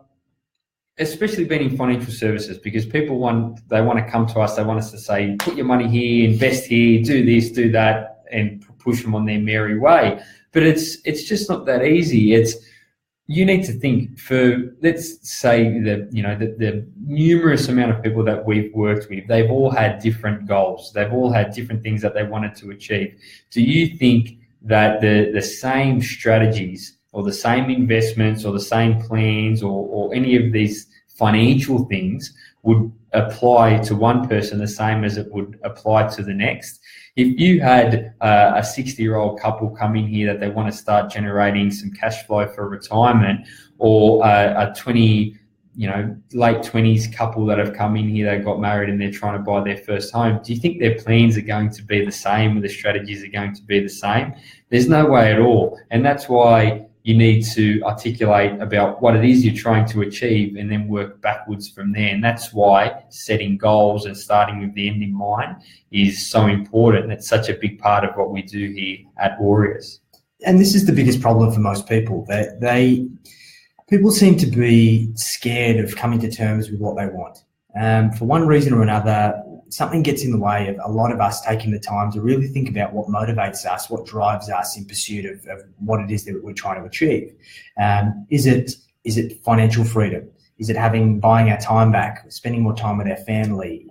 especially being in financial services, because people want to come to us, they want us to say, put your money here, invest here, do this, do that, and push them on their merry way. But it's just not that easy. You need to think for, let's say the numerous amount of people that we've worked with, they've all had different goals. They've all had different things that they wanted to achieve. Do you think that the same strategies or the same investments or the same plans or any of these financial things would apply to one person the same as it would apply to the next? If you had a 60-year-old couple come in here that they want to start generating some cash flow for retirement, or a late 20s couple that have come in here, they got married and they're trying to buy their first home, do you think their plans are going to be the same or the strategies are going to be the same? There's no way at all. And that's why you need to articulate about what it is you're trying to achieve and then work backwards from there. And that's why setting goals and starting with the end in mind is so important. And it's such a big part of what we do here at Aureus. And this is the biggest problem for most people. People seem to be scared of coming to terms with what they want. For one reason or another, something gets in the way of a lot of us taking the time to really think about what motivates us, what drives us in pursuit of what it is that we're trying to achieve. Is it financial freedom? Is it buying our time back, spending more time with our family,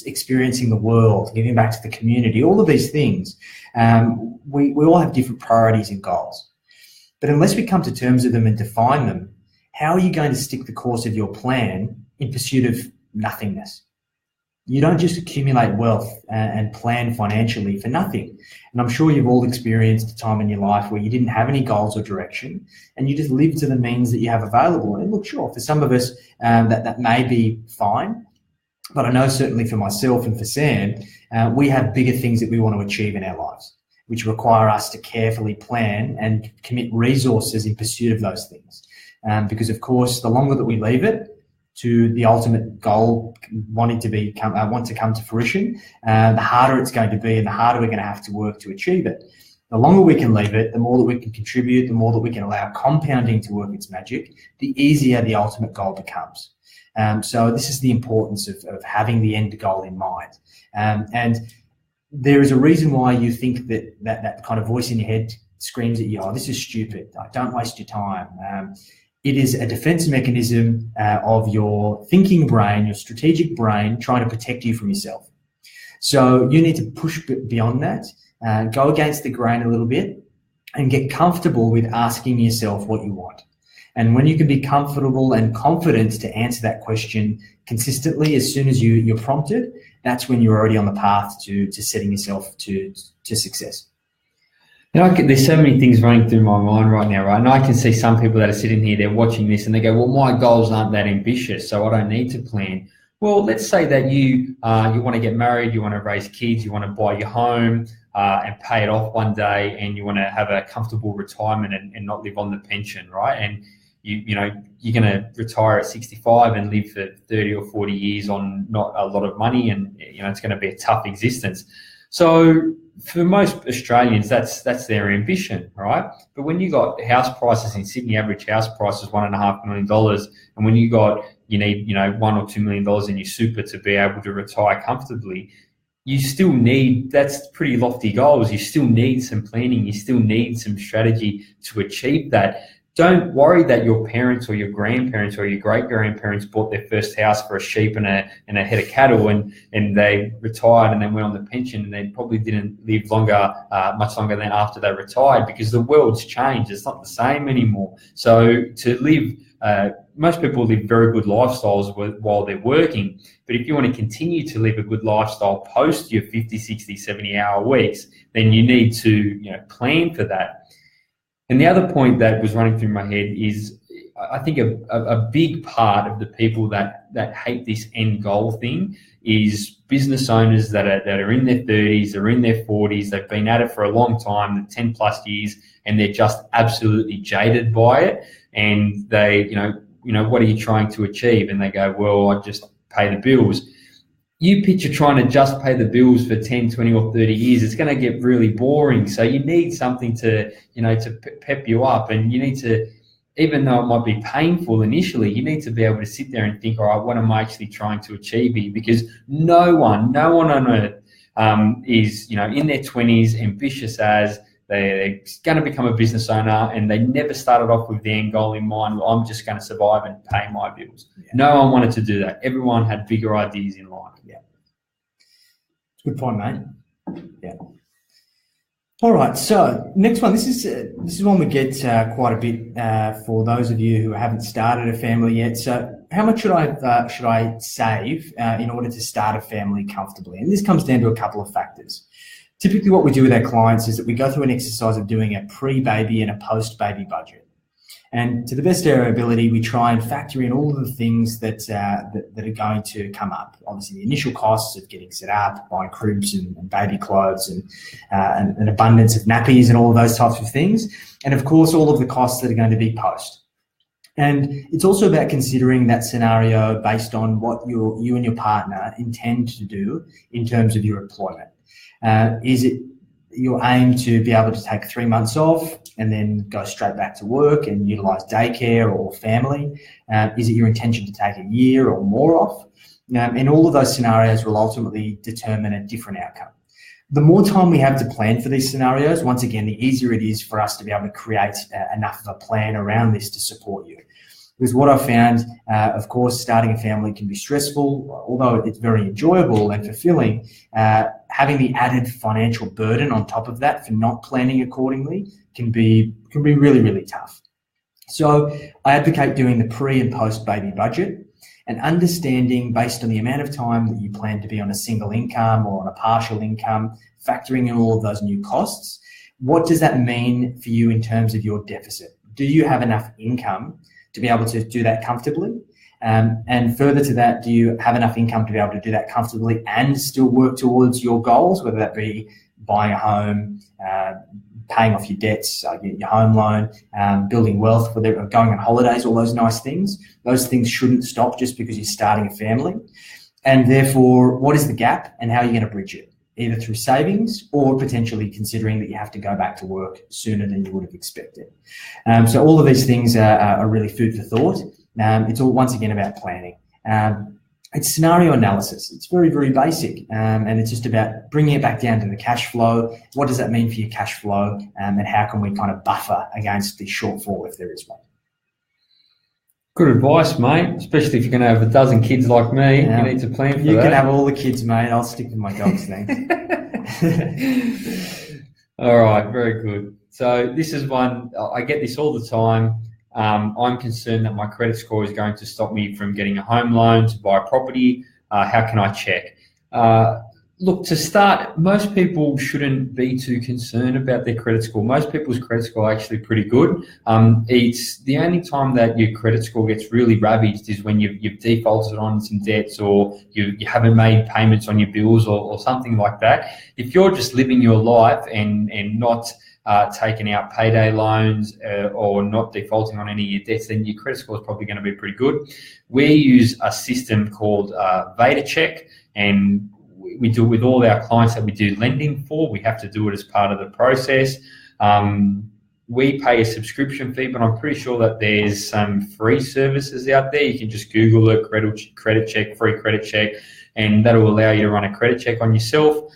experiencing the world, giving back to the community? All of these things, we all have different priorities and goals. But unless we come to terms with them and define them, how are you going to stick the course of your plan in pursuit of nothingness? You don't just accumulate wealth and plan financially for nothing. And I'm sure you've all experienced a time in your life where you didn't have any goals or direction and you just live to the means that you have available. And look, sure, for some of us, that may be fine. But I know certainly for myself and for Sam, we have bigger things that we want to achieve in our lives, which require us to carefully plan and commit resources in pursuit of those things. Because, of course, the longer that we leave it to the ultimate goal want to come to fruition, the harder it's going to be and the harder we're going to have to work to achieve it. The longer we can leave it, the more that we can contribute, the more that we can allow compounding to work its magic, the easier the ultimate goal becomes. So this is the importance of having the end goal in mind. And there is a reason why you think that kind of voice in your head screams at you, oh, this is stupid, don't waste your time. It is a defense mechanism of your thinking brain, your strategic brain, trying to protect you from yourself. So you need to push beyond that, go against the grain a little bit, and get comfortable with asking yourself what you want. And when you can be comfortable and confident to answer that question consistently as soon as you're prompted, that's when you're already on the path to setting yourself to success. You know, there's so many things running through my mind right now, right? And I can see some people that are sitting here, they're watching this and they go, well, my goals aren't that ambitious, so I don't need to plan. Well, let's say that you want to get married, you want to raise kids, you want to buy your home and pay it off one day, and you want to have a comfortable retirement and not live on the pension, right? And you know, you're going to retire at 65 and live for 30 or 40 years on not a lot of money, and you know, it's going to be a tough existence. So for most Australians, that's their ambition, right? But when you got house prices in Sydney, average house price is $1.5 million, and when you need, you know, $1 or $2 million in your super to be able to retire comfortably, you still need, that's pretty lofty goals. You still need some planning. You still need some strategy to achieve that. Don't worry that your parents or your grandparents or your great-grandparents bought their first house for a sheep and a head of cattle, and they retired and then went on the pension, and they probably didn't live much longer than after they retired, because the world's changed. It's not the same anymore. So to live, most people live very good lifestyles while they're working. But if you want to continue to live a good lifestyle post your 50, 60, 70-hour weeks, then you need to, you know, plan for that. And the other point that was running through my head is, I think a big part of the people that hate this end goal thing is business owners that are in their 30s or in their 40s. They've been at it for a long time, 10 plus years, and they're just absolutely jaded by it. And they, you know, what are you trying to achieve? And they go, well, I just pay the bills. You picture trying to just pay the bills for 10, 20 or 30 years, it's going to get really boring. So you need something to, you know, to pep you up, and you need to, even though it might be painful initially, you need to be able to sit there and think, all right, what am I actually trying to achieve here? Because no one on earth is, you know, in their 20s, ambitious as they're going to become a business owner, and they never started off with the end goal in mind. Well, I'm just going to survive and pay my bills. Yeah. No one wanted to do that. Everyone had bigger ideas in life. Yeah. Good point, mate. Yeah. All right. So next one. This is one we get quite a bit for those of you who haven't started a family yet. So how much should I save in order to start a family comfortably? And this comes down to a couple of factors. Typically what we do with our clients is that we go through an exercise of doing a pre-baby and a post-baby budget. And to the best of our ability, we try and factor in all of the things that are going to come up. Obviously, the initial costs of getting set up, buying cribs and baby clothes and an abundance of nappies and all of those types of things. And of course, all of the costs that are going to be post. And it's also about considering that scenario based on what you and your partner intend to do in terms of your employment. Is it your aim to be able to take 3 months off and then go straight back to work and utilize daycare or family? Is it your intention to take a year or more off? And all of those scenarios will ultimately determine a different outcome. The more time we have to plan for these scenarios, once again, the easier it is for us to be able to create enough of a plan around this to support you. Because what I've found, of course, starting a family can be stressful, although it's very enjoyable and fulfilling. Having the added financial burden on top of that for not planning accordingly can be really, really tough. So I advocate doing the pre and post baby budget. and understanding based on the amount of time that you plan to be on a single income or on a partial income, factoring in all of those new costs, what does that mean for you in terms of your deficit? Do you have enough income to be able to do that comfortably? And further to that, do you have enough income to be able to do that comfortably and still work towards your goals, whether that be buying a home, paying off your debts, your home loan, building wealth, going on holidays, all those nice things. Those things shouldn't stop just because you're starting a family. And therefore, what is the gap and how are you going to bridge it? Either through savings or potentially considering that you have to go back to work sooner than you would have expected. So all of these things are really food for thought. It's all, once again, about planning. It's scenario analysis. It's very, very basic. And it's just about bringing it back down to the cash flow. What does that mean for your cash flow? And how can we kind of buffer against the shortfall if there is one? Good advice, mate, especially if you're going to have a dozen kids like me. You need to plan for that. You can have all the kids, mate. I'll stick with my dogs then. All right, very good. So this is one, I get this all the time. I'm concerned that my credit score is going to stop me from getting a home loan to buy a property. How can I check? Look, to start, most people shouldn't be too concerned about their credit score. Most people's credit score are actually pretty good. It's the only time that your credit score gets really ravaged is when you've defaulted on some debts or you haven't made payments on your bills or something like that. If you're just living your life and not taking out payday loans or not defaulting on any of your debts, then your credit score is probably going to be pretty good. We use a system called Beta Check, and we do it with all our clients that we do lending for. We have to do it as part of the process. We pay a subscription fee, but I'm pretty sure that there's some free services out there. You can just Google it, credit check, free credit check, and that will allow you to run a credit check on yourself.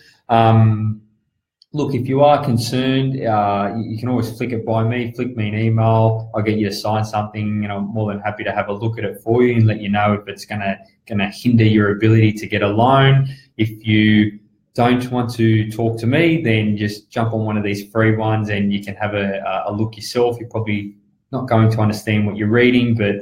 Look, if you are concerned, you can always flick it by me. Flick me an email. I'll get you to sign something, and I'm more than happy to have a look at it for you and let you know if it's gonna hinder your ability to get a loan. If you don't want to talk to me, then just jump on one of these free ones and you can have a look yourself. You're probably not going to understand what you're reading, but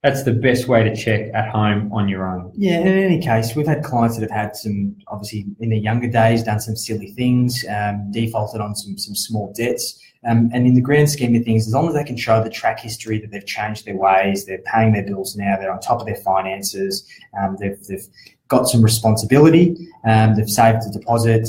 that's the best way to check at home on your own. Yeah, in any case, we've had clients that have had some, obviously in their younger days, done some silly things, defaulted on some small debts. And in the grand scheme of things, as long as they can show the track history that they've changed their ways, they're paying their bills now, they're on top of their finances, they've got some responsibility, they've saved a deposit.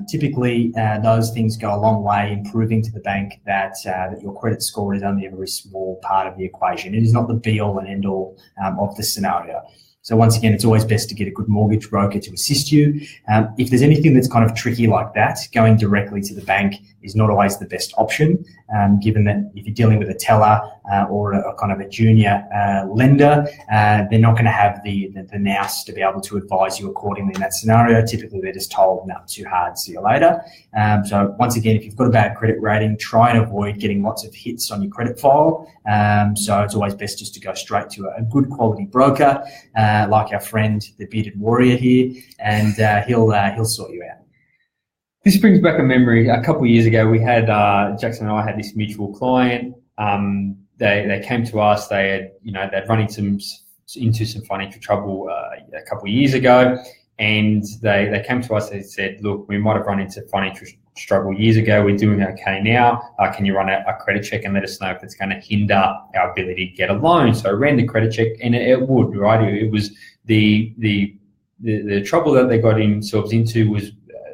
Typically, those things go a long way in proving to the bank that your credit score is only a very small part of the equation. It is not the be-all and end-all of the scenario. So once again, it's always best to get a good mortgage broker to assist you. If there's anything that's kind of tricky like that, going directly to the bank is not always the best option, given that if you're dealing with a teller or a kind of a junior lender, they're not going to have the nous to be able to advise you accordingly in that scenario. Typically, they're just told, no, too hard, see you later. So once again, if you've got a bad credit rating, try and avoid getting lots of hits on your credit file. So it's always best just to go straight to a good quality broker, like our friend, the bearded warrior here, and he'll sort you out. This brings back a memory. A couple of years ago, we had Jackson and I had this mutual client. They came to us. They'd run into some financial trouble a couple of years ago, and they came to us. They said, "Look, we might have run into financial struggle years ago. We're doing okay now. Can you run a credit check and let us know if it's going to hinder our ability to get a loan?" So I ran the credit check, and it would, right? It was the trouble that they got themselves into was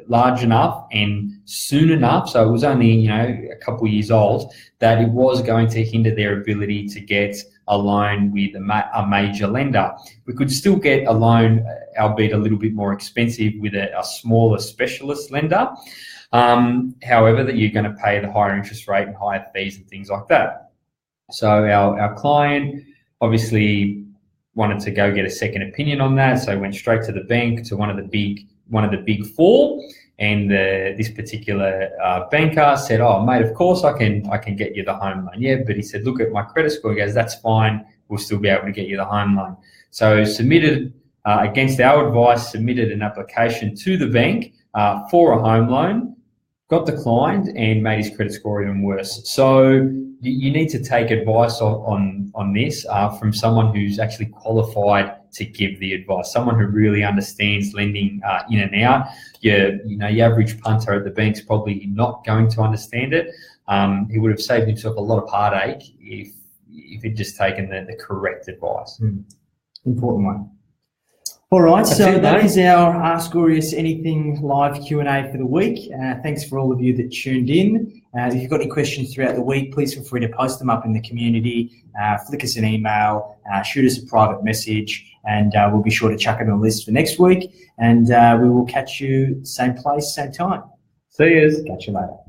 large enough and soon enough, so it was only a couple of years old, that it was going to hinder their ability to get a loan with a major lender. We could still get a loan, albeit a little bit more expensive, with a smaller specialist lender. However, that you're going to pay the higher interest rate and higher fees and things like that. So our client obviously wanted to go get a second opinion on that, so went straight to the bank, to one of the big four, and this particular banker said, "Oh, mate, of course I can get you the home loan." Yeah, but he said, "Look at my credit score." He goes, "That's fine. We'll still be able to get you the home loan." So submitted, against our advice, submitted an application to the bank for a home loan. got declined and made his credit score even worse. So you need to take advice on this from someone who's actually qualified to give the advice, someone who really understands lending in and out. Your average punter at the bank's probably not going to understand it. He would have saved himself a lot of heartache if he'd just taken the correct advice. Important one. All right, that is our Ask Aureus Anything live Q&A for the week. Thanks for all of you that tuned in. If you've got any questions throughout the week, please feel free to post them up in the community, flick us an email, shoot us a private message, and we'll be sure to chuck it on the list for next week. And we will catch you same place, same time. See yous. Catch you later.